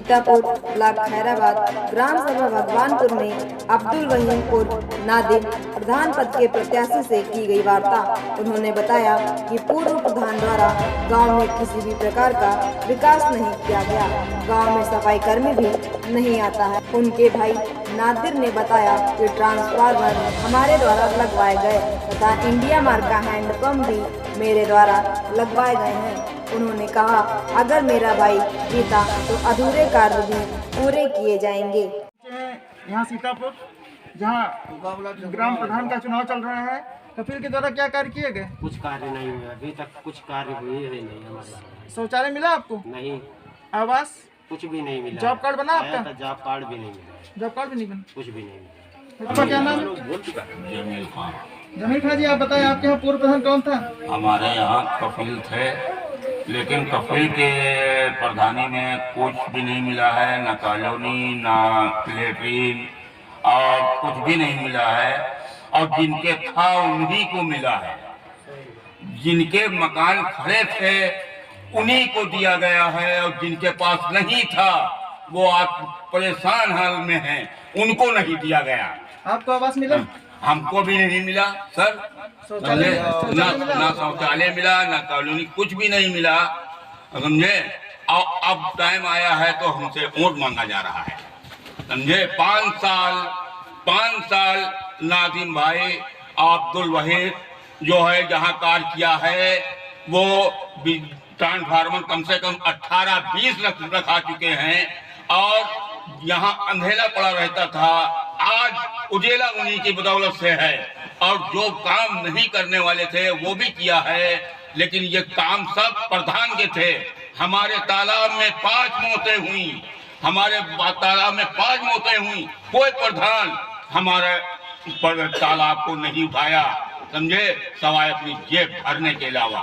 Sitapur, block Khairabad, ग्राम सभा भगवानपुर में अब्दुल वहीद उर्फ नादिम प्रधान पद के प्रत्याशी से की गई वार्ता। उन्होंने बताया कि पूर्व प्रधान द्वारा गांव में किसी भी प्रकार का विकास नहीं किया गया, गांव में सफाई कर्मी भी नहीं आता है। उनके भाई नादिर ने बताया कि ट्रांसफार्मर हमारे द्वारा लगवाए गए तथा इंडिया मार्क का हैंडपंप भी मेरे द्वारा लगवाए गए हैं। उन्होंने कहा अगर मेरा भाई जीता तो अधूरे कार्य भी पूरे किए जाएंगे। यहाँ सीतापुर जहाँ ग्राम प्रधान का चुनाव चल रहा है, कपिल के द्वारा क्या कार्य किए गए? कुछ कार्य नहीं हुआ अभी तक, कुछ कार्य हुए ही नहीं हमारे। शौचालय मिला आपको? नहीं। आवास? कुछ भी नहीं मिला। जॉब कार्ड बना आपका? जॉब कार्ड भी नहीं मिला। जॉब कार्ड भी नहीं बना? कुछ भी नहीं मिला। आपका क्या नाम है? जमील खान जी, आप बताएं आपके यहाँ पूर्व प्रधान कौन था? हमारे यहाँ कपिल थे, लेकिन कपिल के प्रधानी में कुछ भी नहीं मिला है, ना कॉलोनी ना लेटरिन और कुछ भी नहीं मिला है। और जिनके था उन्हीं को मिला है, जिनके मकान खड़े थे उन्हीं को दिया गया है, और जिनके पास नहीं था वो आज परेशान हाल में हैं, उनको नहीं दिया गया। आपको आवास मिला? हमको भी नहीं मिला सर, ना शौचालय मिला ना कॉलोनी, कुछ भी नहीं मिला, समझे। अब टाइम आया है तो हमसे वोट मांगा जा रहा है, समझे। 5 साल नादिम भाई अब्दुल वहीद जो है जहाँ कार्य किया है वो ट्रांसफार्मर कम से कम 18-20 रखा चुके हैं, और यहाँ अंधेरा पड़ा रहता था, आज उजेला उन्हीं की बदौलत से है। और जो काम नहीं करने वाले थे वो भी किया है, लेकिन ये काम सब प्रधान के थे। हमारे तालाब में 5 मौतें हुई, हमारे तालाब में 5 मौतें हुई, कोई प्रधान हमारे तालाब को नहीं उठाया, समझे, सवाए अपनी जेब भरने के अलावा।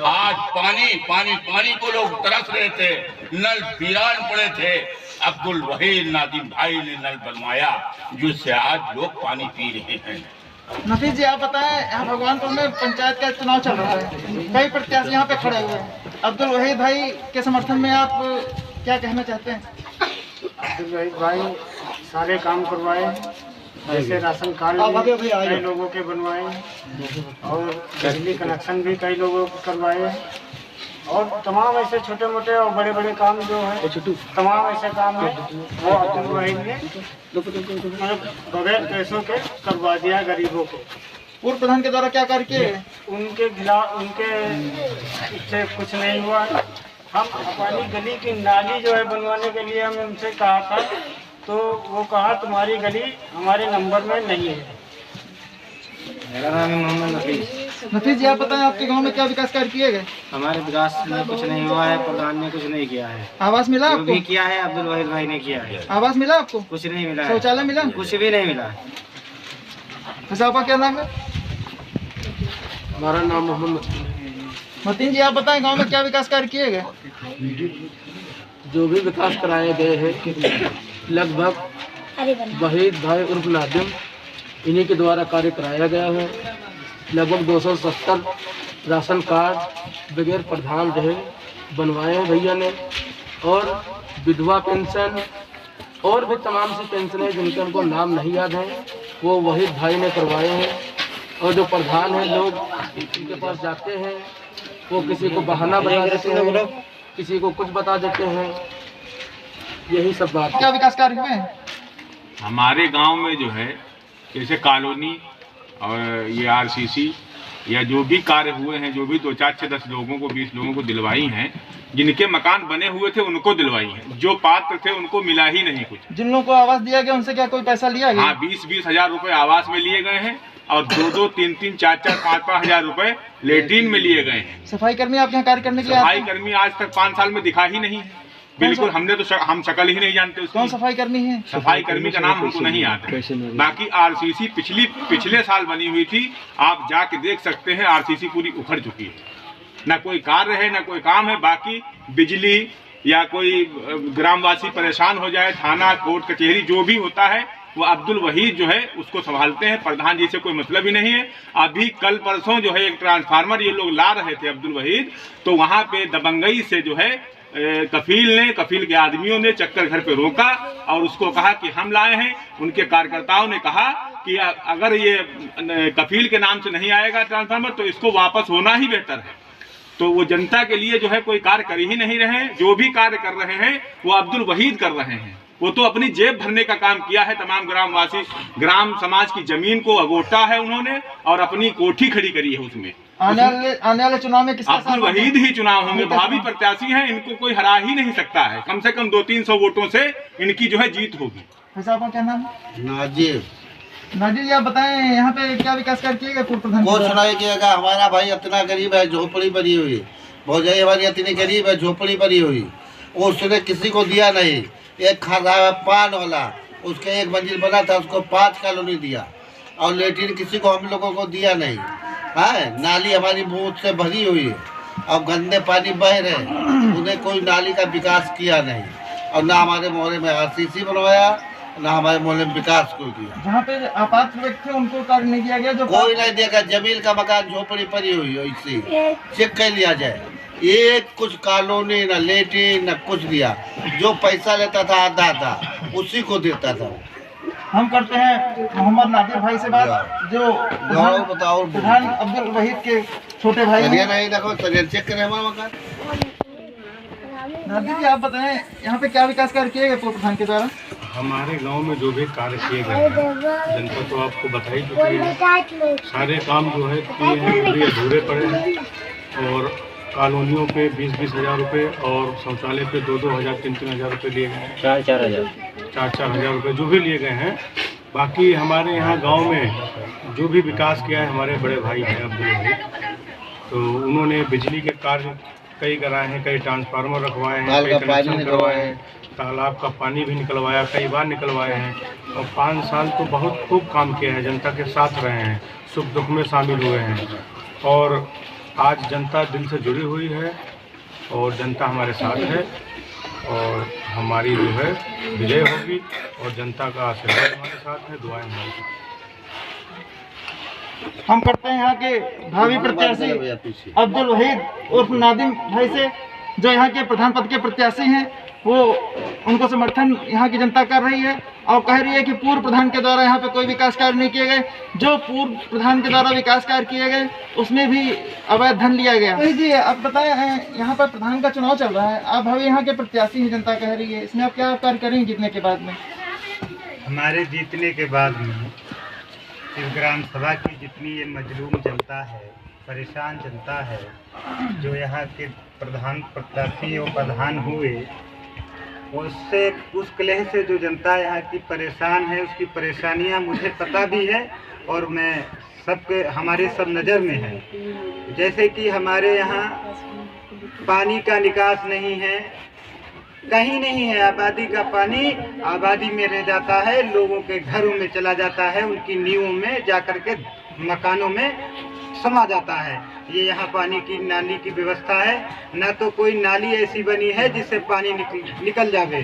आज पानी को लोग तरस रहे थे, नल वीरान पड़े थे। अब्दुल वहीद नादिम भाई ने नल बनवाया, जिससे आज लोग पानी पी रहे हैं। नफीस जी, आप बताएं, यहाँ भगवानपुर में पंचायत का चुनाव चल रहा है, कई प्रत्याशी यहाँ पे खड़े हुए हैं। अब्दुल वहीद भाई के समर्थन में आप क्या कहना चाहते हैं? अब्दुल वहीद भाई सारे काम करवाए, जैसे राशन कार्ड भी कई लोगों के बनवाए, और बिजली कनेक्शन भी कई लोगों को करवाए, और तमाम ऐसे छोटे मोटे और बड़े बड़े काम जो है, तमाम ऐसे काम है वो अब्दुल वहीद ने बगैर पैसों के करवा दिया गरीबों को। पूर्व प्रधान के द्वारा क्या कार्य किए? उनके खिलाफ उनके से कुछ नहीं हुआ। हम अपनी गली की नाली जो है बनवाने के लिए हम उनसे कहा था, तो वो कहा तुम्हारी गली हमारे नंबर में नहीं है। मेरा नाम है मोहम्मद नफीस। नफीस जी, आप बताएं आपके गांव में क्या विकास कार्य किए गए? हमारे विकास में कुछ नहीं हुआ है, प्रधान ने कुछ नहीं किया है। आवास मिला जो आपको? भी किया है अब्दुल वहीद भाई ने किया है। आवास मिला आपको? कुछ नहीं मिला है। शौचालय मिला? कुछ भी नहीं मिला है। आपका क्या नाम है? हमारा नाम मोहम्मद। मतीन जी, आप बताएं गांव में क्या विकास कार्य किए गए? जो भी विकास कराए गए हैं लगभग वहीद भाई उर्फ नादिम इन्हीं के द्वारा कार्य कराया गया है। लगभग 270 राशन कार्ड बगैर प्रधान रहे बनवाए हैं भैया ने, और विधवा पेंशन और भी तमाम सी पेंशनें जिनके उनको नाम नहीं याद हैं वो वहीद भाई ने करवाए हैं। और जो प्रधान हैं लोग उनके पास जाते हैं, वो किसी को बहाना बता देते हैं, किसी को कुछ बता देते हैं, यही सब बात। क्या विकास कार्य हुए हैं? हमारे गांव में जो है जैसे कॉलोनी और ये आरसीसी या जो भी कार्य हुए हैं, जो भी 2, 4, 6, 10 लोगों को 20 लोगों को दिलवाई हैं, जिनके मकान बने हुए थे उनको दिलवाई हैं, जो पात्र थे उनको मिला ही नहीं कुछ। जिन लोगों को आवास दिया गया उनसे क्या कोई पैसा लिया गया? हाँ, 20-20 हजार रुपए आवास में लिए गए हैं, और 2-2, 3-3, 4-4, 5-5 हजार रुपए लेटरिन में लिए गए हैं। सफाई कर्मी आपके यहाँ कार्य करने के लिए? सफाई कर्मी आज तक 5 साल में दिखा ही नहीं है, बिल्कुल। हमने तो हम शक्ल ही नहीं जानते उसकी। कौन सफाई कर्मी है? सफाई कर्मी का नाम हमको नहीं आता है। बाकी आरसीसी पिछले साल बनी हुई थी, आप जाके देख सकते हैं, आरसीसी पूरी उखड़ चुकी है, ना कोई कार्य है ना कोई काम है। बाकी बिजली या कोई ग्रामवासी परेशान हो जाए, थाना कोर्ट कचहरी जो भी होता है वो अब्दुल वहीद जो है उसको संभालते हैं। प्रधान जी से कोई मतलब ही नहीं है। अभी कल परसों जो है एक ट्रांसफार्मर ये लोग ला रहे थे अब्दुल वहीद, तो वहाँ पे दबंगई से जो है कफील के आदमियों ने चक्कर घर पे रोका और उसको कहा कि हम लाए हैं। उनके कार्यकर्ताओं ने कहा कि अगर ये कफील के नाम से नहीं आएगा ट्रांसफार्मर तो इसको वापस होना ही बेहतर है। तो वो जनता के लिए जो है कोई कार्य कर ही नहीं रहे हैं। जो भी कार्य कर रहे हैं वो अब्दुल वहीद कर रहे हैं। वो तो अपनी जेब भरने का काम किया है। तमाम ग्रामवासी, ग्राम समाज की जमीन को अगोटा है उन्होंने और अपनी कोठी खड़ी करी है उसमें। आने वाले चुनाव में किसका अब्दुल वहीद ही चुनाव होंगे, भावी प्रत्याशी हैं, इनको कोई हरा ही नहीं सकता है। कम से कम 200-300 वोटों से इनकी जो है जीत होगी। आपका क्या नाम है? नाजिब। नाजिब जी, आप बताएं यहाँ पे क्या विकास कार्य किएगा पूर्व प्रधान? वो सुनाई किएगा। हमारा भाई इतना गरीब है, झोपड़ी बनी हुई। भौजाई हमारी इतनी गरीब है, झोपड़ी बनी हुई। उसने किसी को दिया नहीं। एक खाता है पान वाला, उसके 1 मंजिल बना था, उसको 5 कॉलोनी दिया। और लेटरिन किसी को हम लोगों को दिया नहीं है। नाली हमारी बूथ से भरी हुई है और गंदे पानी बह रहे। उन्हें कोई नाली का विकास किया नहीं और ना हमारे मोहल्ले में RCC बनवाया, ना हमारे मोहल्ले में विकास कोई किया। जहाँ पे आपात व्यक्ति थे उनको कार्य नहीं किया गया। जो कोई नहीं देखा। जमीन का मकान झोपड़ी पड़ी हुई है, इससे चेक कर लिया जाए। एक कुछ कॉलोनी न लेटरिन न कुछ दिया। जो पैसा लेता था आधा था उसी को देता था। हम करते हैं मोहम्मद नादिर भाई से बात, जो बताओ प्रधान अब्दुल वहीद के छोटे भाई हैं। नहीं देखो चेक करें हमारा मकान। नादिर जी, आप बताएं यहाँ पे क्या विकास कार्य किए गए पूर्व प्रधान के द्वारा? हमारे गांव में जो भी कार्य किए गए हैं, जनता तो आपको बता ही चुकी है। सारे काम जो है किए हैं अभी अधूरे पड़े हैं और कॉलोनियों पे 20-20 हज़ार रुपये और शौचालय पे 2-2 हज़ार 3-3 हज़ार रुपये लिए गए हैं। 4-4 हज़ार 4-4 हज़ार रुपये जो भी लिए गए हैं। बाकी हमारे यहाँ गांव में जो भी विकास किया है हमारे बड़े भाई हैं अब्दुल वहीद, तो उन्होंने बिजली के कार्य कई कराए हैं, कई ट्रांसफार्मर रखवाए हैं, कई कनेक्शन करवाए हैं, तालाब का पानी भी निकलवाया, कई बार निकलवाए हैं। और 5 साल तो बहुत खूब काम किया है, जनता के साथ रहे हैं, सुख दुख में शामिल हुए हैं। और आज जनता दिल से जुड़ी हुई है और जनता हमारे साथ है और हमारी जो है विजय होगी और जनता का आशीर्वाद हमारे साथ है, दुआएं हमारे साथ। हम करते हैं यहाँ के भावी प्रत्याशी अब्दुल वहीद उर्फ नादिम भाई से, जो यहाँ के प्रधान पद के प्रत्याशी हैं। वो उनको समर्थन यहाँ की जनता कर रही है और कह रही है कि पूर्व प्रधान के द्वारा यहाँ पे कोई विकास कार्य नहीं किए गए। जो पूर्व प्रधान के द्वारा विकास कार्य किए गए उसमें भी अवैध धन लिया गया। जी, आप बताएं यहाँ पर प्रधान का चुनाव चल रहा है, आप भावी यहाँ के प्रत्याशी हैं, जनता कह रही है, इसमें आप क्या कार्य करेंगे जीतने के बाद में? हमारे जीतने के बाद में इस ग्राम सभा की जितनी ये मजलूम जनता है, परेशान जनता है, जो यहाँ के प्रधान प्रत्याशी और प्रधान हुए, उससे उस कलह से जो जनता यहाँ की परेशान है, उसकी परेशानियाँ मुझे पता भी है और मैं सबके हमारे सब नज़र में है। जैसे कि हमारे यहाँ पानी का निकास नहीं है, कहीं नहीं है। आबादी का पानी आबादी में रह जाता है, लोगों के घरों में चला जाता है, उनकी नींवों में जाकर के मकानों में समा जाता है। ये यहाँ पानी की नाली की व्यवस्था है, ना तो कोई नाली ऐसी बनी है जिससे पानी निकल जावे,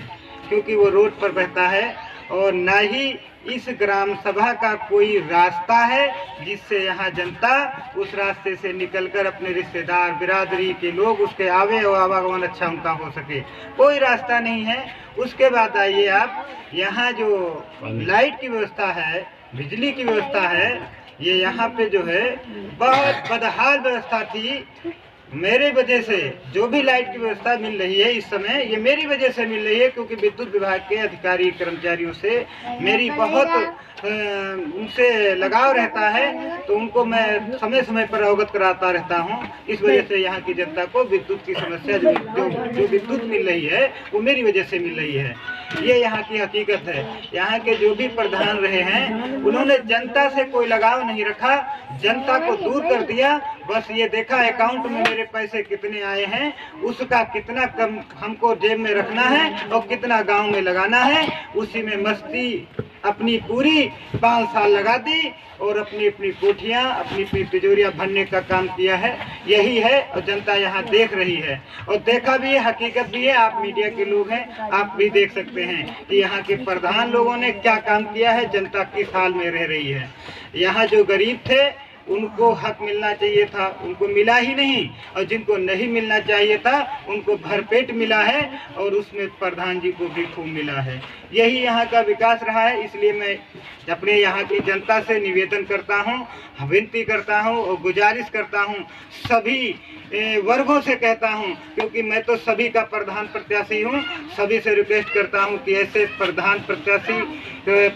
क्योंकि वो रोड पर बहता है, और ना ही इस ग्राम सभा का कोई रास्ता है जिससे यहाँ जनता उस रास्ते से निकलकर अपने रिश्तेदार बिरादरी के लोग उसके आवे और आवागमन अच्छा उनका हो सके, कोई रास्ता नहीं है। उसके बाद आइए आप, यहाँ जो लाइट की व्यवस्था है, बिजली की व्यवस्था है, ये यहाँ पे जो है बहुत बदहाल व्यवस्था थी। मेरे वजह से जो भी लाइट की व्यवस्था मिल रही है इस समय, ये मेरी वजह से मिल रही है, क्योंकि विद्युत विभाग के अधिकारी कर्मचारियों से मेरी बहुत उनसे लगाव रहता है, तो उनको मैं समय समय पर अवगत कराता रहता हूँ। इस वजह से यहाँ की जनता को विद्युत की समस्या जो विद्युत मिल रही है वो मेरी वजह से मिल रही है। ये यहाँ की हकीकत है। यहाँ के जो भी प्रधान रहे हैं उन्होंने जनता से कोई लगाव नहीं रखा, जनता को दूर कर दिया। बस ये देखा अकाउंट में मेरे पैसे कितने आए हैं, उसका कितना कम हमको जेब में रखना है और कितना गांव में लगाना है, उसी में मस्ती अपनी पूरी 5 साल लगा दी और अपनी अपनी कोठियाँ, अपनी अपनी तिजोरियाँ भरने का काम किया है। यही है और जनता यहाँ देख रही है और देखा भी है, हकीकत भी है। आप मीडिया के लोग हैं, आप भी देख सकते हैं कि यहाँ के प्रधान लोगों ने क्या काम किया है, जनता किस हाल में रह रही है। यहाँ जो गरीब थे उनको हक मिलना चाहिए था, उनको मिला ही नहीं, और जिनको नहीं मिलना चाहिए था उनको भरपेट मिला है, और उसमें प्रधान जी को भी खूब मिला है। यही यहाँ का विकास रहा है। इसलिए मैं अपने यहाँ की जनता से निवेदन करता हूँ, विनती करता हूँ और गुजारिश करता हूँ, सभी वर्गों से कहता हूँ, क्योंकि मैं तो सभी का प्रधान प्रत्याशी हूँ, सभी से रिक्वेस्ट करता हूँ कि ऐसे प्रधान प्रत्याशी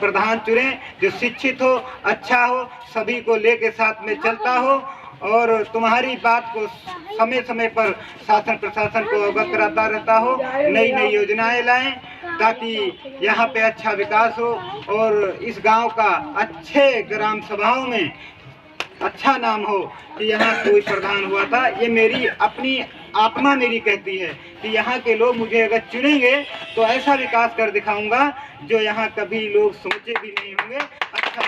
प्रधान चुनें जो शिक्षित हो, अच्छा हो, सभी को लेके साथ में चलता हो, और तुम्हारी बात को समय समय पर शासन प्रशासन को अवगत कराता रहता हो, नई नई योजनाएं लाएं ताकि यहाँ पे अच्छा विकास हो और इस गांव का अच्छे ग्राम सभाओं में अच्छा नाम हो कि यहाँ कोई प्रधान हुआ था। ये मेरी अपनी आत्मा मेरी कहती है कि यहाँ के लोग मुझे अगर चुनेंगे तो ऐसा विकास कर दिखाऊंगा जो यहाँ कभी लोग सोचे भी नहीं होंगे। अच्छा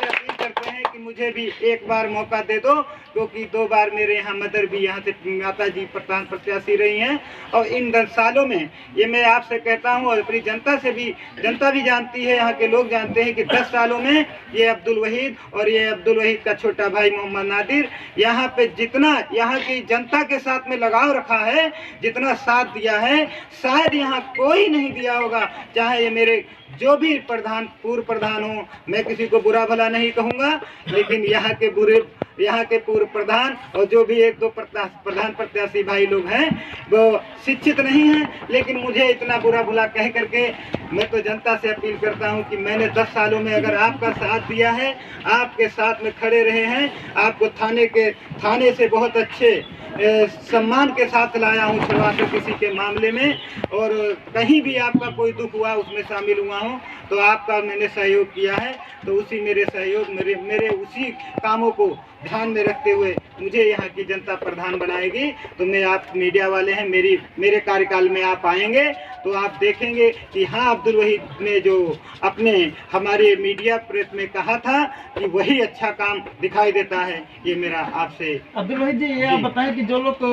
अपील करते हैं कि मुझे भी एक बार मौका दे दो, क्योंकि 2 बार मेरे यहाँ मदर भी यहाँ से माता जी प्रधान प्रत्याशी रही हैं, और इन 10 सालों में ये मैं आपसे कहता हूँ और अपनी जनता से भी, जनता भी जानती है, यहाँ के लोग जानते हैं कि 10 सालों में ये अब्दुल वहीद और ये अब्दुल वहीद का छोटा भाई मोहम्मद नादिर यहाँ पे जितना यहाँ की जनता के साथ में लगाव रखा है, जितना साथ दिया है, शायद यहाँ कोई नहीं दिया होगा। चाहे ये मेरे जो भी प्रधान पूर्व प्रधान हो, मैं किसी को बुरा भला नहीं कहूँगा, लेकिन यहाँ के पूर्व प्रधान और जो भी 1-2 प्रधान प्रत्याशी भाई लोग हैं वो शिक्षित नहीं हैं, लेकिन मुझे इतना बुरा भला कह करके मैं तो जनता से अपील करता हूं कि मैंने 10 सालों में अगर आपका साथ दिया है, आपके साथ में खड़े रहे हैं, आपको थाने से बहुत अच्छे सम्मान के साथ लाया हूं छुड़वा कर किसी के मामले में, और कहीं भी आपका कोई दुख हुआ उसमें शामिल हुआ हूं तो आपका मैंने सहयोग किया है, तो उसी मेरे सहयोग मेरे उसी कामों को ध्यान में रखते हुए मुझे यहाँ की जनता प्रधान बनाएगी। तो मैं, आप मीडिया वाले हैं, मेरे कार्यकाल में आप आएंगे तो आप देखेंगे कि हाँ, अब्दुल वहीद ने जो अपने हमारे मीडिया प्रेस में कहा था कि वही अच्छा काम दिखाई देता है। ये मेरा आपसे। अब्दुल वहीद जी, ये आप बताएं कि जो लोग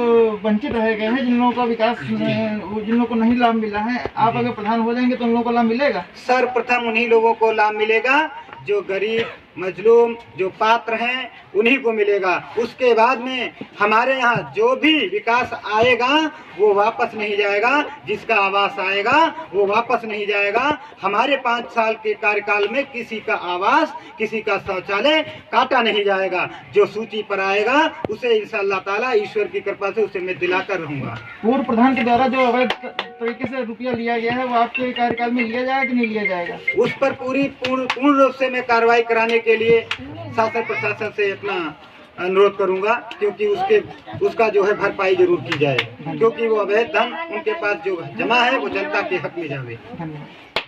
वंचित रह गए हैं, जिन लोगों का विकास, जिन लोगों को नहीं लाभ मिला है, आप अगर प्रधान हो जाएंगे तो उन लोगों को लाभ मिलेगा? सर्वप्रथम उन्हीं लोगों को लाभ मिलेगा जो गरीब मजलूम जो पात्र हैं, उन्हीं को मिलेगा। उसके बाद में हमारे यहाँ जो भी विकास आएगा वो वापस नहीं जाएगा, जिसका आवास आएगा वो वापस नहीं जाएगा। हमारे 5 साल के कार्यकाल में किसी का आवास, किसी का शौचालय काटा नहीं जाएगा। जो सूची पर आएगा उसे इंशाअल्लाह ताला ईश्वर की कृपा से उसे मैं दिलाकर रहूँगा। पूर्व प्रधान के द्वारा जो अवैध तरीके से रुपया लिया गया है वो आपके कार्यकाल में लिया जाएगा कि नहीं लिया जाएगा? उस पर पूर्ण रूप से मैं कार्रवाई कराने के लिए शासन प्रशासन से अपना अनुरोध करूंगा, क्योंकि उसका जो है भरपाई जरूर की जाए, क्योंकि वो अवैध धन उनके पास जो जमा है वो जनता के हक में जावे। धन्यवाद।